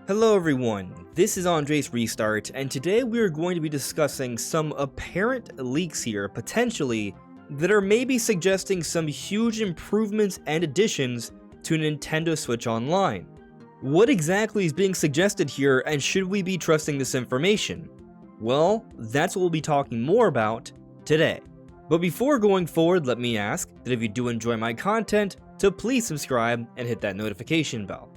Hello everyone, this is AndresRestart, and today we are going to be discussing some apparent leaks here, potentially, that are maybe suggesting some huge improvements and additions to Nintendo Switch Online. What exactly is being suggested here, and should we be trusting this information? Well, that's what we'll be talking more about today. But before going forward, let me ask that if you do enjoy my content, to please subscribe and hit that notification bell.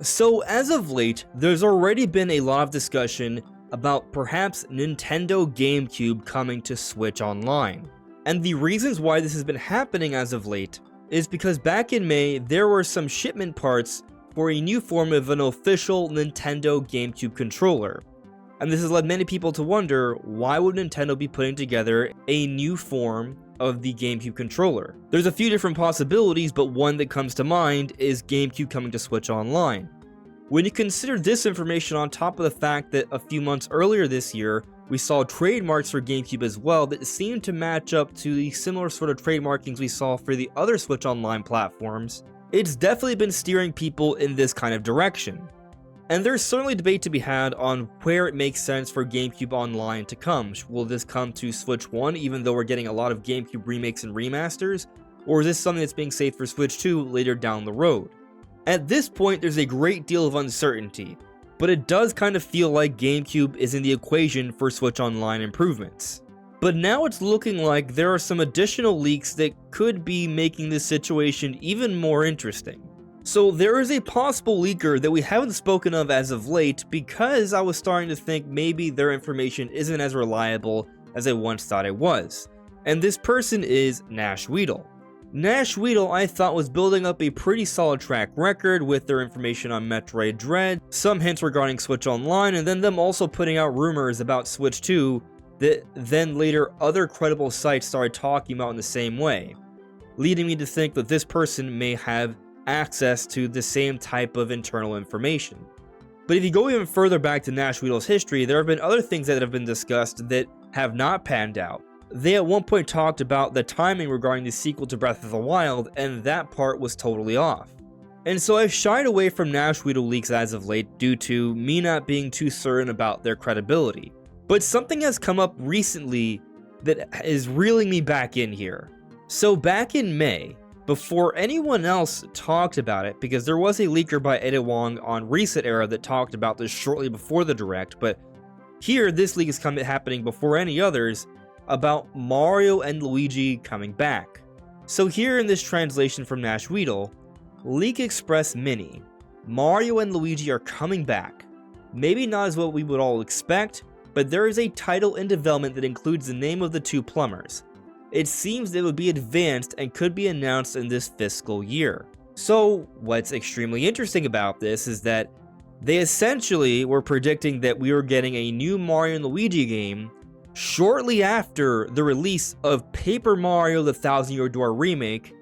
So as of late, there's already been a lot of discussion about perhaps Nintendo Gamecube coming to Switch Online. And the reasons why this has been happening as of late is because back in May, there were some shipment parts for a new form of an official Nintendo Gamecube controller. And this has led many people to wonder, why would Nintendo be putting together a new form of the Gamecube controller? There's a few different possibilities, but one that comes to mind is Gamecube coming to Switch Online. When you consider this information on top of the fact that a few months earlier this year, we saw trademarks for Gamecube as well that seemed to match up to the similar sort of trademarkings we saw for the other Switch Online platforms, it's definitely been steering people in this kind of direction. And there's certainly debate to be had on where it makes sense for Gamecube Online to come. Will this come to Switch 1 even though we're getting a lot of Gamecube remakes and remasters? Or is this something that's being saved for Switch 2 later down the road? At this point, there's a great deal of uncertainty, but it does kind of feel like Gamecube is in the equation for Switch Online improvements. But now it's looking like there are some additional leaks that could be making this situation even more interesting. So there is a possible leaker that we haven't spoken of as of late because I was starting to think maybe their information isn't as reliable as I once thought it was. And this person is Nash Weedle. Nash Weedle, I thought, was building up a pretty solid track record with their information on Metroid Dread, some hints regarding Switch Online, and then them also putting out rumors about Switch 2 that then later other credible sites started talking about in the same way, leading me to think that this person may have access to the same type of internal information. But if you go even further back to Nash Weedle's history, there have been other things that have been discussed that have not panned out. They at one point talked about the timing regarding the sequel to Breath of the Wild, and that part was totally off. And so I've shied away from Nash Weedle leaks as of late due to me not being too certain about their credibility. But something has come up recently that is reeling me back in here. So back in May, before anyone else talked about it, because there was a leaker by Eddie Wong on Reset Era that talked about this shortly before the Direct, but here this leak is happening before any others about Mario and Luigi coming back. So here in this translation from Nash Weedle, Leak Express Mini, Mario and Luigi are coming back. Maybe not as what we would all expect, but there is a title in development that includes the name of the two plumbers. It seems they would be advanced and could be announced in this fiscal year. So what's extremely interesting about this is that they essentially were predicting that we were getting a new Mario and Luigi game shortly after the release of Paper Mario: The Thousand Year Door Remake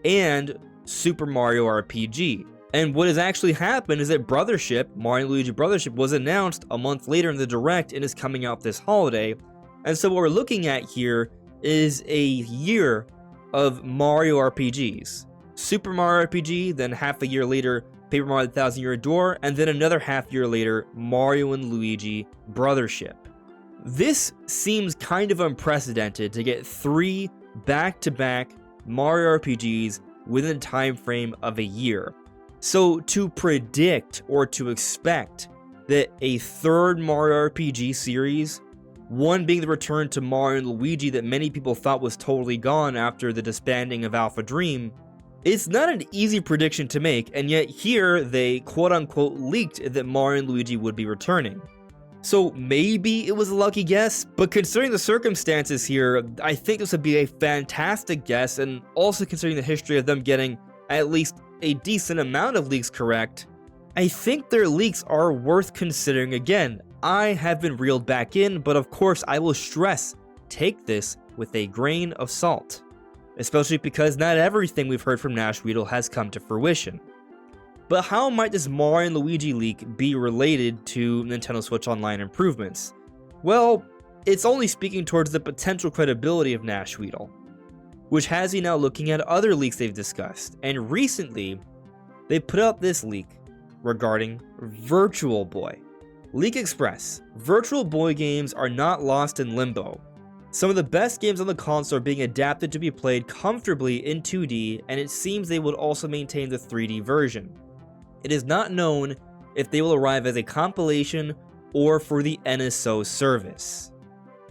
and Super Mario RPG. And what has actually happened is that Brothership, Mario and Luigi Brothership, was announced a month later in the Direct and is coming out this holiday. And so what we're looking at here is a year of Mario RPGs. Super Mario RPG, then half a year later, Paper Mario: The Thousand Year Door, and then another half year later, Mario and Luigi Brothership. This seems kind of unprecedented to get 3 back-to-back Mario RPGs within a time frame of a year. So to predict or to expect that a third Mario RPG series, one being the return to Mario and Luigi that many people thought was totally gone after the disbanding of Alpha Dream, it's not an easy prediction to make, and yet here they quote-unquote leaked that Mario and Luigi would be returning. So maybe it was a lucky guess, but considering the circumstances here, I think this would be a fantastic guess, and also considering the history of them getting at least a decent amount of leaks correct, I think their leaks are worth considering again. I have been reeled back in, but of course I will stress, take this with a grain of salt. Especially because not everything we've heard from Nash Weedle has come to fruition. But how might this Mario and Luigi leak be related to Nintendo Switch Online improvements? Well, it's only speaking towards the potential credibility of Nash Weedle. which has me now looking at other leaks they've discussed. And recently, they put out this leak regarding Virtual Boy. Leak Express. Virtual Boy games are not lost in limbo. Some of the best games on the console are being adapted to be played comfortably in 2D, and it seems they would also maintain the 3D version. It is not known if they will arrive as a compilation or for the NSO service.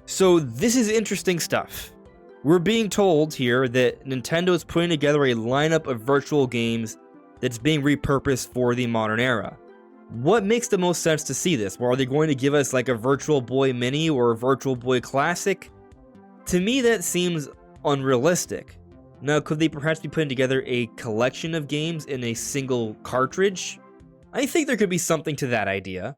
So this is interesting stuff. We're being told here that Nintendo is putting together a lineup of virtual games that's being repurposed for the modern era. What makes the most sense to see this? Well, are they going to give us like a Virtual Boy Mini or a Virtual Boy Classic? To me, that seems unrealistic. Now, could they perhaps be putting together a collection of games in a single cartridge? I think there could be something to that idea.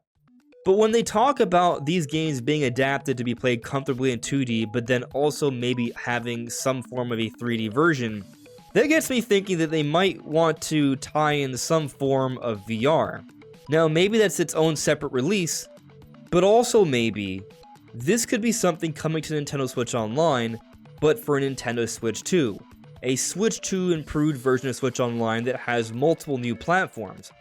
But when they talk about these games being adapted to be played comfortably in 2D, but then also maybe having some form of a 3D version, that gets me thinking that they might want to tie in some form of VR. Now, maybe that's its own separate release, but also maybe this could be something coming to Nintendo Switch Online, but for a Nintendo Switch 2. A Switch 2 improved version of Switch Online that has multiple new platforms.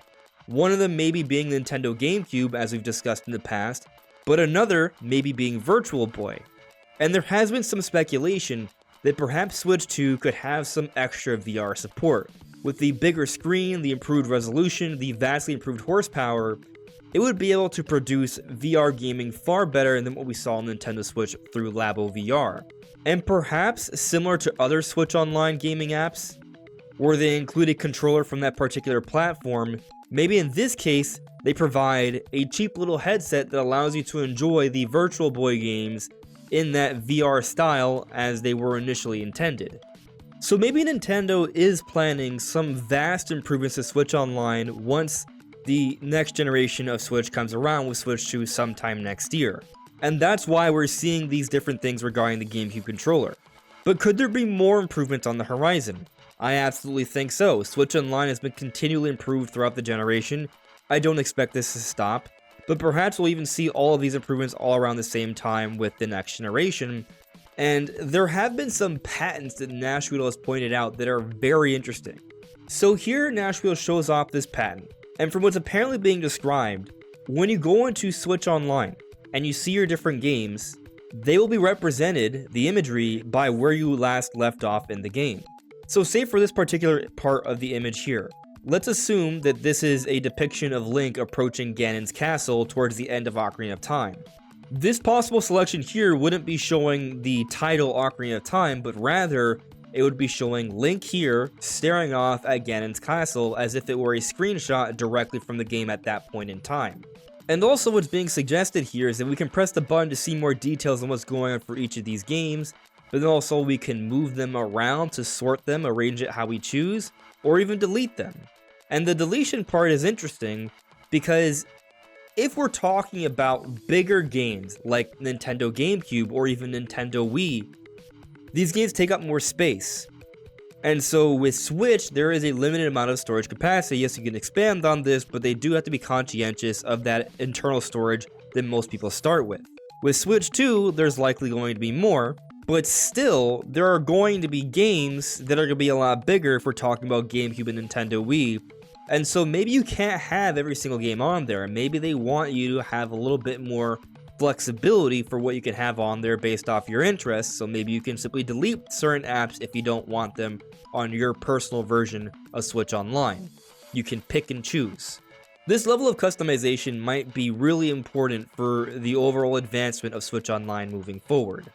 One of them maybe being the Nintendo Gamecube, as we've discussed in the past, but another maybe being Virtual Boy. And there has been some speculation that perhaps Switch 2 could have some extra VR support. With the bigger screen, the improved resolution, the vastly improved horsepower, it would be able to produce VR gaming far better than what we saw on Nintendo Switch through Labo VR. And perhaps similar to other Switch Online gaming apps, where they include a controller from that particular platform, maybe in this case, they provide a cheap little headset that allows you to enjoy the Virtual Boy games in that VR style as they were initially intended. So maybe Nintendo is planning some vast improvements to Switch Online once the next generation of Switch comes around with Switch 2 sometime next year. And that's why we're seeing these different things regarding the GameCube controller. But could there be more improvements on the horizon? I absolutely think so. Switch Online has been continually improved throughout the generation. I don't expect this to stop, but perhaps we'll even see all of these improvements all around the same time with the next generation. And there have been some patents that Nashville has pointed out that are very interesting. So here Nashville shows off this patent, and from what's apparently being described, when you go into Switch Online and you see your different games, they will be represented, the imagery, by where you last left off in the game. So say for this particular part of the image here, let's assume that this is a depiction of Link approaching Ganon's castle towards the end of Ocarina of Time. This possible selection here wouldn't be showing the title Ocarina of Time, but rather it would be showing Link here staring off at Ganon's castle as if it were a screenshot directly from the game at that point in time. And also what's being suggested here is that we can press the button to see more details on what's going on for each of these games, but then also we can move them around to sort them, arrange it how we choose, or even delete them. And the deletion part is interesting because if we're talking about bigger games like Nintendo GameCube or even Nintendo Wii, these games take up more space. And so with Switch, there is a limited amount of storage capacity. Yes, you can expand on this, but they do have to be conscientious of that internal storage that most people start with. With Switch 2, there's likely going to be more, but still, there are going to be games that are going to be a lot bigger if we're talking about GameCube and Nintendo Wii. And so maybe you can't have every single game on there. Maybe they want you to have a little bit more flexibility for what you can have on there based off your interests. So maybe you can simply delete certain apps if you don't want them on your personal version of Switch Online. You can pick and choose. This level of customization might be really important for the overall advancement of Switch Online moving forward.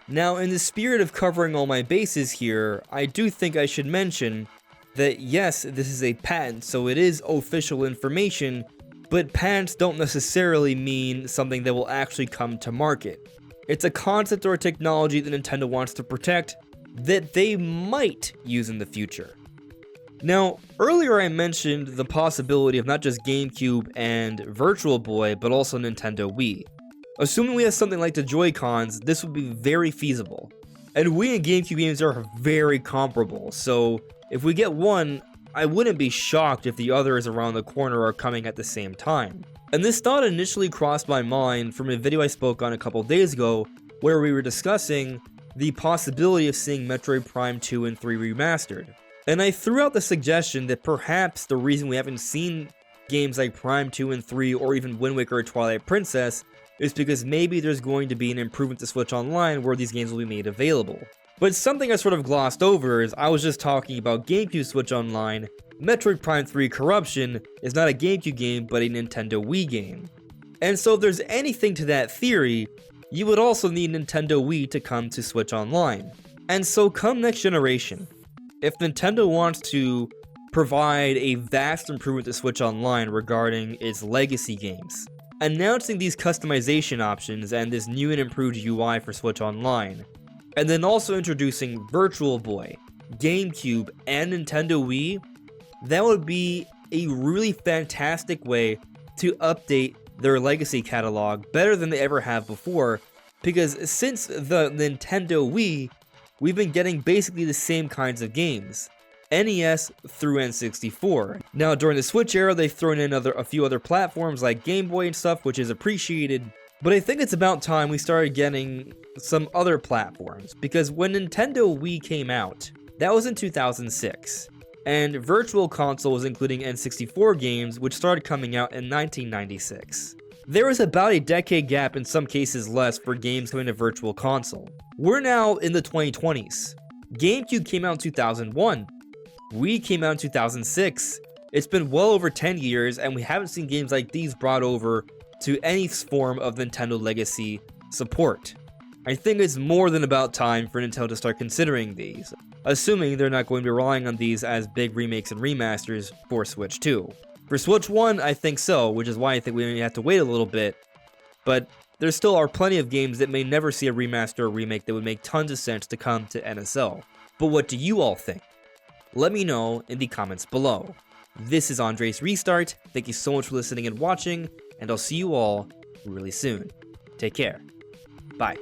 Now, in the spirit of covering all my bases here, I do think I should mention that yes, this is a patent, so it is official information, but patents don't necessarily mean something that will actually come to market. It's a concept or a technology that Nintendo wants to protect that they might use in the future. Now, earlier I mentioned the possibility of not just GameCube and Virtual Boy, but also Nintendo Wii. Assuming we have something like the Joy-Cons, this would be very feasible. And Wii and GameCube games are very comparable, so if we get one, I wouldn't be shocked if the others around the corner are coming at the same time. And this thought initially crossed my mind from a video I spoke on a couple days ago, where we were discussing the possibility of seeing Metroid Prime 2 and 3 remastered. And I threw out the suggestion that perhaps the reason we haven't seen games like Prime 2 and 3 or even Wind Waker or Twilight Princess is because maybe there's going to be an improvement to Switch Online where these games will be made available. But something I sort of glossed over is I was just talking about GameCube Switch Online. Metroid Prime 3 Corruption is not a GameCube game but a Nintendo Wii game. And so if there's anything to that theory, you would also need Nintendo Wii to come to Switch Online. And so come next generation, if Nintendo wants to provide a vast improvement to Switch Online regarding its legacy games, announcing these customization options and this new and improved UI for Switch Online, and then also introducing Virtual Boy, GameCube, and Nintendo Wii, that would be a really fantastic way to update their legacy catalog better than they ever have before, because since the Nintendo Wii, we've been getting basically the same kinds of games, NES through N64. Now during the Switch era, they've thrown in a few other platforms like Game Boy and stuff, which is appreciated, but I think it's about time we started getting some other platforms, because when Nintendo Wii came out, that was in 2006. And Virtual Console was including N64 games, which started coming out in 1996. There was about a decade gap, in some cases less, for games coming to Virtual Console. We're now in the 2020s. GameCube came out in 2001. Wii came out in 2006. It's been well over 10 years, and we haven't seen games like these brought over to any form of Nintendo Legacy support. I think it's more than about time for Nintendo to start considering these, assuming they're not going to be relying on these as big remakes and remasters for Switch 2. For Switch 1, I think so, which is why I think we may have to wait a little bit, but there still are plenty of games that may never see a remaster or remake that would make tons of sense to come to NSL. But what do you all think? Let me know in the comments below. This is AndresRestart, thank you so much for listening and watching, and I'll see you all really soon. Take care. Bye.